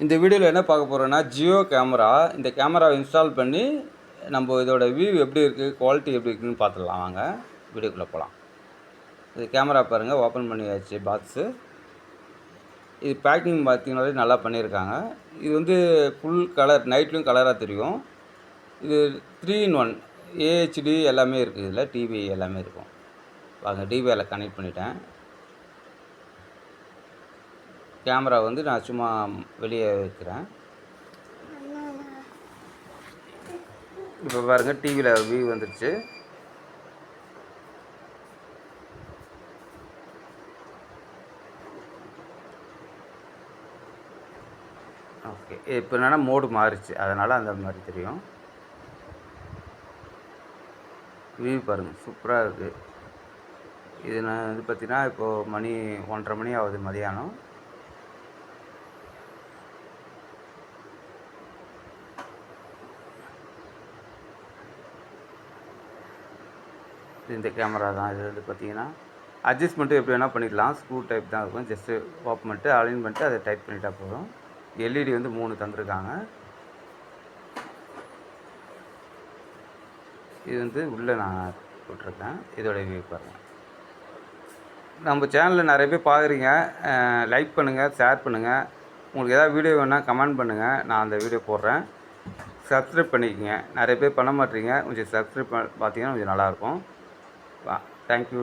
இந்த வீடியோவில் என்ன பார்க்க போகிறோன்னா ஜியோ கேமரா. இந்த கேமராவை இன்ஸ்டால் பண்ணி நம்ம இதோட வியூ எப்படி இருக்குது, குவாலிட்டி எப்படி இருக்குதுன்னு பார்த்துடலாம். வாங்க வீடியோக்குள்ளே போகலாம். இது கேமரா பாருங்கள், ஓப்பன் பண்ணியாச்சு பாக்ஸு. இது பேக்கிங் பார்த்தீங்கன்னாலே நல்லா பண்ணியிருக்காங்க. இது வந்து ஃபுல் கலர், நைட்லையும் கலராக தெரியும். இது 3-in-1 ஏஹெச்டி எல்லாமே இருக்குது. இதில் டிவி எல்லாமே இருக்கும். வாங்க டிவியில் கனெக்ட் பண்ணிட்டேன். கேமரா வந்து நான் சும்மா வெளியே வைக்கிறேன். இப்போ பாருங்கள், டிவியில் வியூ வந்துடுச்சு. ஓகே, இப்போ என்னென்னா மோடு மாறிச்சு, அதனால் அந்த மாதிரி தெரியும். வியூ பாருங்கள், சூப்பராக இருக்குது. இது நான் இது பார்த்தீங்கன்னா இப்போது மணி 1:30 மணி ஆகுது, மதியானம். இந்த கேமரா தான். இது வந்து பார்த்திங்கன்னா அட்ஜஸ்ட்மெண்ட்டு எப்படி வேணால் பண்ணிக்கலாம். ஸ்க்ரூ டைப் தான் இருக்கும். ஜஸ்ட்டு ஓப்பன் பண்ணிட்டு அலைன் பண்ணிட்டு அதை டைப் பண்ணிட்டா போதும். எல்இடி வந்து 3 தந்துருக்காங்க. இது வந்து உள்ளே நான் போட்டிருக்கேன். இதோட வியூ பாருங்கள். நம்ம சேனலில் நிறைய பேர் பார்க்குறீங்க. லைக் பண்ணுங்கள், ஷேர் பண்ணுங்கள். உங்களுக்கு ஏதாவது வீடியோ வேணால் கமெண்ட் பண்ணுங்கள், நான் அந்த வீடியோ போடுறேன். சப்ஸ்கிரைப் பண்ணிக்கோங்க. நிறைய பேர் பண்ண மாட்டேறீங்க. கொஞ்சம் சப்ஸ்கிரைப் பார்த்தீங்கன்னா கொஞ்சம் நல்லாயிருக்கும். தேங்க்யூ.